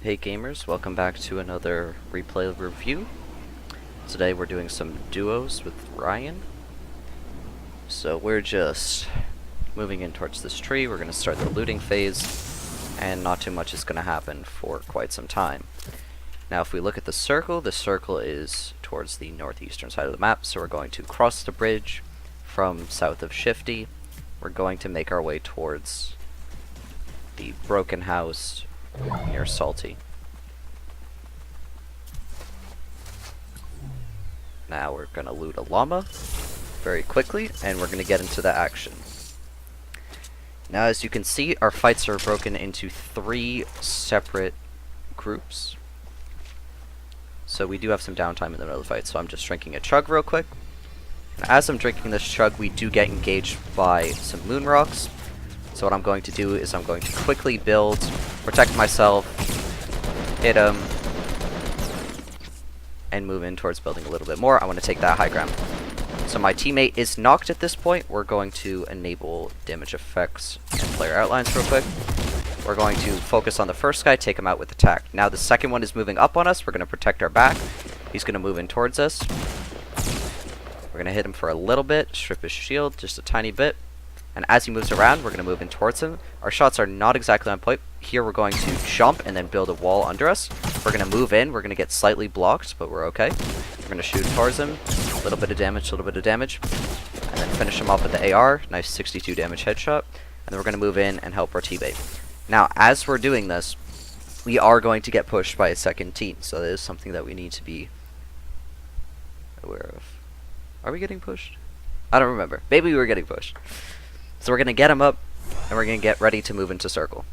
Hey gamers, welcome back to another replay review. Today we're doing some duos with Ryan. So we're just moving in towards this tree. We're going to start the looting phase, and not too much is going to happen for quite some time. Now if we look at the circle is towards the northeastern side of the map, so we're going to cross the bridge from south of Shifty. We're going to make our way towards the broken house near Salty. Now we're going to loot a llama very quickly, and we're going to get into the action. Now as you can see, our fights are broken into 3 separate groups. So we do have some downtime in the middle of the fight, so I'm just drinking a chug real quick. And as I'm drinking this chug, we do get engaged by some moon rocks. So what I'm going to do is I'm going to quickly build, protect myself, hit him, and move in towards building a little bit more. I want to take that high ground. So my teammate is knocked at this point. We're going to enable damage effects and player outlines real quick. We're going to focus on the first guy, take him out with attack. Now the second one is moving up on us. We're going to protect our back. He's going to move in towards us. We're going to hit him for a little bit, strip his shield just a tiny bit. And as he moves around, we're going to move in towards him. Our shots are not exactly on point. Here we're going to jump and then build a wall under us. We're going to move in. We're going to get slightly blocked, but we're okay. We're going to shoot towards him. A little bit of damage, a little bit of damage. And then finish him off with the AR. Nice 62 damage headshot. And then we're going to move in and help our teammate. Now, as we're doing this, we are going to get pushed by a second team. So that is something that we need to be aware of. Are we getting pushed? I don't remember. Maybe we were getting pushed. So we're going to get him up, and we're going to get ready to move into circle.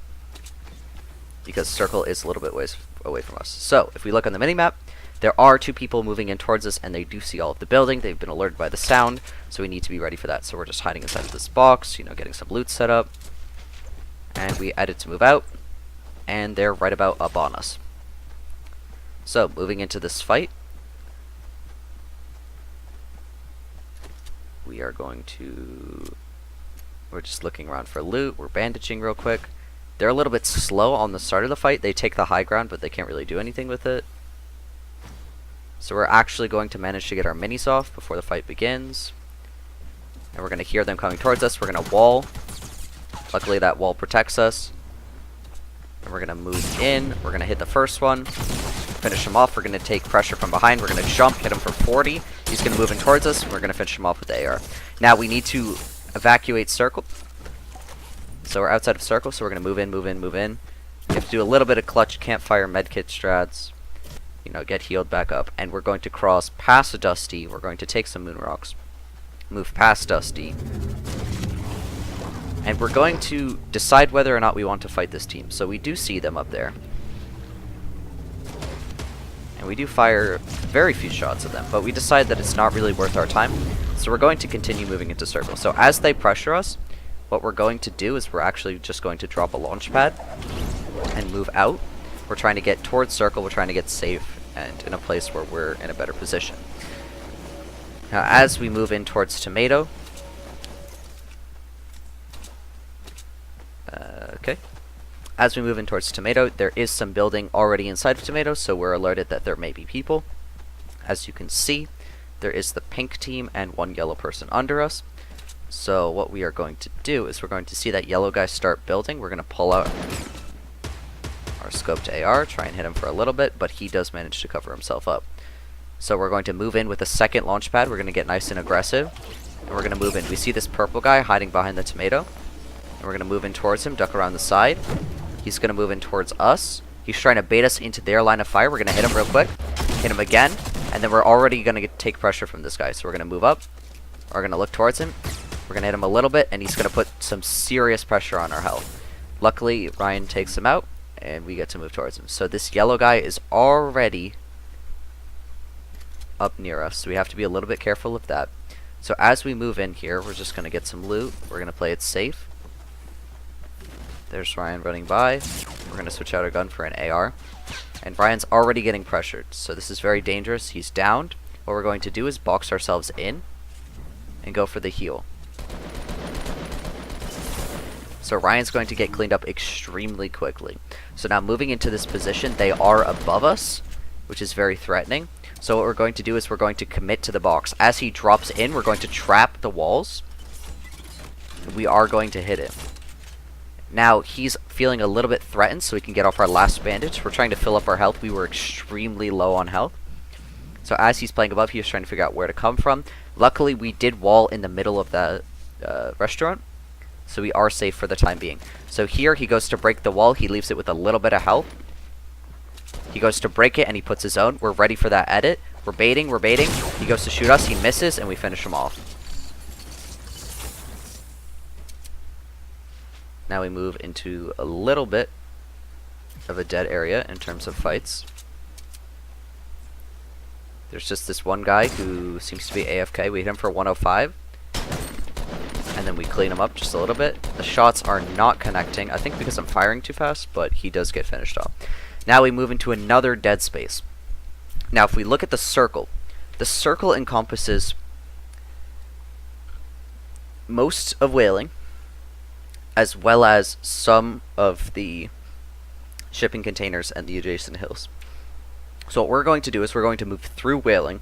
Because circle is a little bit ways away from us. So, if we look on the minimap, there are 2 people moving in towards us, and they do see all of the building. They've been alerted by the sound, so we need to be ready for that. So we're just hiding inside of this box, getting some loot set up. And we edit to move out, and they're right about up on us. So, moving into this fight, we are going to... We're just looking around for loot. We're bandaging real quick. They're a little bit slow on the start of the fight. They take the high ground, but they can't really do anything with it. So we're actually going to manage to get our minis off before the fight begins. And we're going to hear them coming towards us. We're going to wall. Luckily that wall protects us. And we're going to move in. We're going to hit the first one. Finish him off. We're going to take pressure from behind. We're going to jump, hit him for 40. He's going to move in towards us. We're going to finish him off with the AR. Now we need to evacuate circle. So we're outside of circle, so we're going to move in, move in, move in. You have to do a little bit of clutch campfire medkit strats. Get healed back up. And we're going to cross past Dusty. We're going to take some moon rocks. Move past Dusty. And we're going to decide whether or not we want to fight this team. So we do see them up there. And we do fire very few shots at them, but we decide that it's not really worth our time. So we're going to continue moving into circle. So as they pressure us, what we're going to do is we're actually just going to drop a launch pad and move out. We're trying to get towards circle. We're trying to get safe and in a place where we're in a better position. Now as we move in towards tomato, as we move in towards tomato, there is some building already inside of tomato, so we're alerted that there may be people. As you can see, there is the pink team and 1 yellow person under us. So what we are going to do is we're going to see that yellow guy start building. We're going to pull out our scoped AR, try and hit him for a little bit, but he does manage to cover himself up. So we're going to move in with a second launch pad. We're going to get nice and aggressive, and we're going to move in. We see this purple guy hiding behind the tomato, and we're going to move in towards him, duck around the side. He's going to move in towards us. He's trying to bait us into their line of fire. We're going to hit him real quick, hit him again, and then we're already going to take pressure from this guy. So we're going to move up. We're going to look towards him. We're going to hit him a little bit, and he's going to put some serious pressure on our health. Luckily, Ryan takes him out, and we get to move towards him. So this yellow guy is already up near us, so we have to be a little bit careful of that. So as we move in here, we're just going to get some loot. We're going to play it safe. There's Ryan running by. We're going to switch out our gun for an AR. And Ryan's already getting pressured, so this is very dangerous. He's downed. What we're going to do is box ourselves in and go for the heal. So Ryan's going to get cleaned up extremely quickly. So now moving into this position, they are above us, which is very threatening. So what we're going to do is we're going to commit to the box. As he drops in, we're going to trap the walls. We are going to hit him. Now, he's feeling a little bit threatened, so we can get off our last bandage. We're trying to fill up our health. We were extremely low on health. So as he's playing above, he was trying to figure out where to come from. Luckily, we did wall in the middle of the restaurant, so we are safe for the time being. So here, he goes to break the wall. He leaves it with a little bit of health. He goes to break it, and he puts his own. We're ready for that edit. We're baiting, we're baiting. He goes to shoot us, he misses, and we finish him off. Now we move into a little bit of a dead area in terms of fights. There's just this one guy who seems to be AFK. We hit him for 105. And then we clean him up just a little bit. The shots are not connecting, I think because I'm firing too fast, but he does get finished off. Now we move into another dead space. Now if we look at the circle encompasses most of Whaling, as well as some of the shipping containers and the adjacent hills. So what we're going to do is we're going to move through Whaling,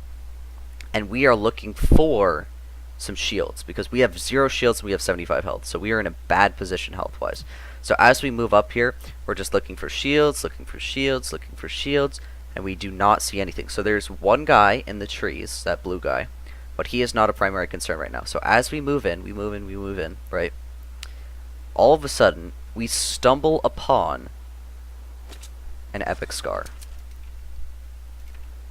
and we are looking for some shields, because we have 0 shields and we have 75 health, so we are in a bad position health-wise. So as we move up here, we're just looking for shields, looking for shields, looking for shields, and we do not see anything. So there's one guy in the trees, that blue guy, but he is not a primary concern right now. So as we move in, right? All of a sudden, we stumble upon an epic scar.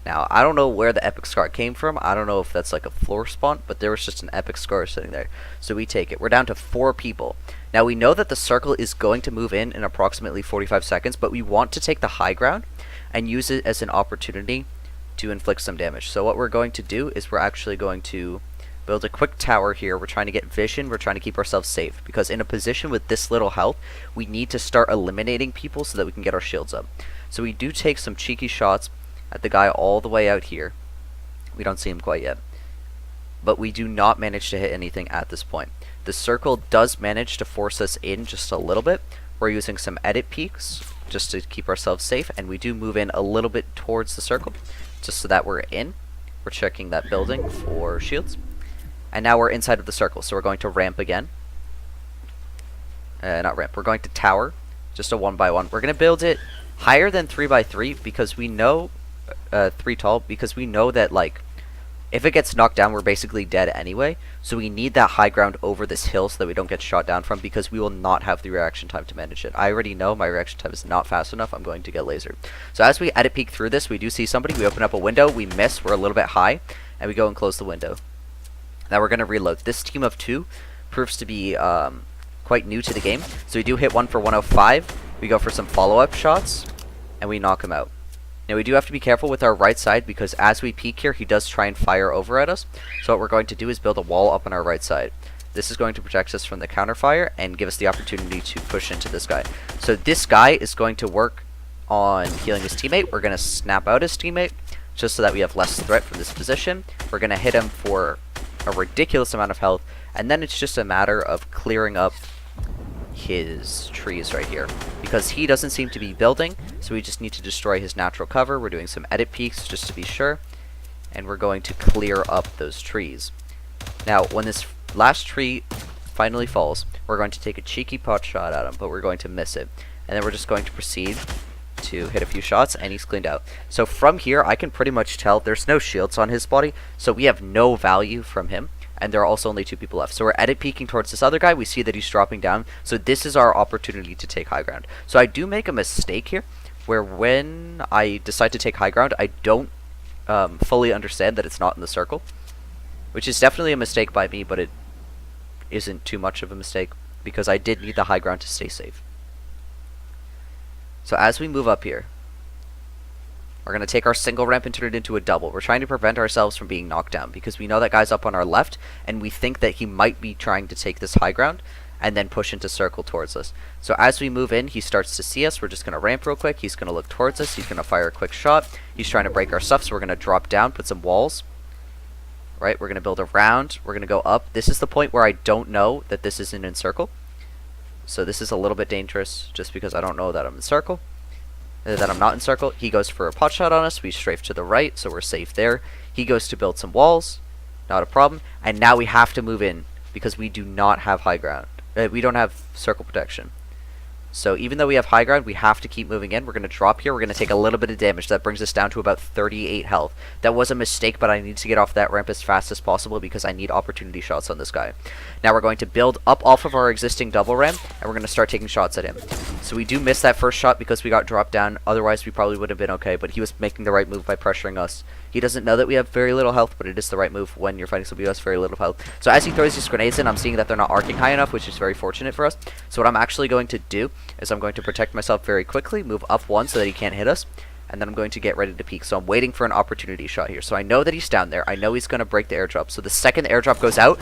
Now, I don't know where the epic scar came from. I don't know if that's like a floor spawn, but there was just an epic scar sitting there. So we take it. We're down to 4 people. Now, we know that the circle is going to move in approximately 45 seconds, but we want to take the high ground and use it as an opportunity to inflict some damage. So what we're going to do is we're actually going to build a quick tower here. We're trying to get vision. We're trying to keep ourselves safe, because in a position with this little health, we need to start eliminating people so that we can get our shields up. So we do take some cheeky shots at the guy all the way out here. We don't see him quite yet, but we do not manage to hit anything at this point. The circle does manage to force us in just a little bit. We're using some edit peaks just to keep ourselves safe, and we do move in a little bit towards the circle just so that we're in. We're checking that building for shields. And now we're inside of the circle, so we're going to ramp again. Not ramp, we're going to tower, just a 1x1. We're going to build it higher than 3x3 because we know, 3 tall, because we know that, like, if it gets knocked down, we're basically dead anyway. So we need that high ground over this hill so that we don't get shot down from, because we will not have the reaction time to manage it. I already know my reaction time is not fast enough. I'm going to get lasered. So as we edit peek through this, we do see somebody. We open up a window. We miss. We're a little bit high. And we go and close the window. Now we're going to reload. This team of 2 proves to be quite new to the game. So we do hit one for 105. We go for some follow-up shots, and we knock him out. Now we do have to be careful with our right side, because as we peek here, he does try and fire over at us. So what we're going to do is build a wall up on our right side. This is going to protect us from the counterfire and give us the opportunity to push into this guy. So this guy is going to work on healing his teammate. We're going to snap out his teammate just so that we have less threat from this position. We're going to hit him for a ridiculous amount of health, and then it's just a matter of clearing up his trees right here, because he doesn't seem to be building, so we just need to destroy his natural cover. We're doing some edit peaks just to be sure, and we're going to clear up those trees. Now when this last tree finally falls, we're going to take a cheeky pot shot at him, but we're going to miss it, and then we're just going to proceed to hit a few shots, and he's cleaned out. So from here, I can pretty much tell there's no shields on his body, so we have no value from him, and there are also only 2 people left. So we're edit peeking towards this other guy. We see that he's dropping down, so this is our opportunity to take high ground. So I do make a mistake here, where when I decide to take high ground, I don't fully understand that it's not in the circle, which is definitely a mistake by me, but it isn't too much of a mistake, because I did need the high ground to stay safe. So as we move up here, we're going to take our single ramp and turn it into a double. We're trying to prevent ourselves from being knocked down, because we know that guy's up on our left, and we think that he might be trying to take this high ground and then push into circle towards us. So as we move in, he starts to see us. We're just going to ramp real quick. He's going to look towards us. He's going to fire a quick shot. He's trying to break our stuff, so we're going to drop down, put some walls. Right, we're going to build around. We're going to go up. This is the point where I don't know that this isn't in circle. So this is a little bit dangerous, just because I don't know that I'm in circle. That I'm not in circle. He goes for a pot shot on us. We strafe to the right, so we're safe there. He goes to build some walls. Not a problem. And now we have to move in, because we do not have high ground. We don't have circle protection. So even though we have high ground, we have to keep moving in. We're going to drop here. We're going to take a little bit of damage. That brings us down to about 38 health. That was a mistake, but I need to get off that ramp as fast as possible because I need opportunity shots on this guy. Now we're going to build up off of our existing double ramp, and we're going to start taking shots at him. So we do miss that first shot because we got dropped down. Otherwise, we probably would have been okay, but he was making the right move by pressuring us. He doesn't know that we have very little health, but it is the right move when you're fighting somebody who has very little health. So as he throws these grenades in, I'm seeing that they're not arcing high enough, which is very fortunate for us. So what I'm actually going to do is I'm going to protect myself very quickly, move up one so that he can't hit us, and then I'm going to get ready to peek. So I'm waiting for an opportunity shot here. So I know that he's down there. I know he's going to break the airdrop. So the second the airdrop goes out,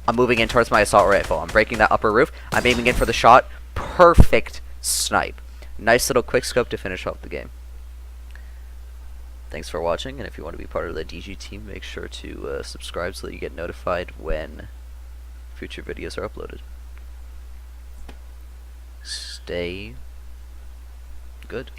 I'm moving in towards my assault rifle. I'm breaking that upper roof. I'm aiming in for the shot. Perfect snipe. Nice little quick scope to finish off the game. Thanks for watching, and if you want to be part of the DG team, make sure to subscribe so that you get notified when future videos are uploaded. Stay good.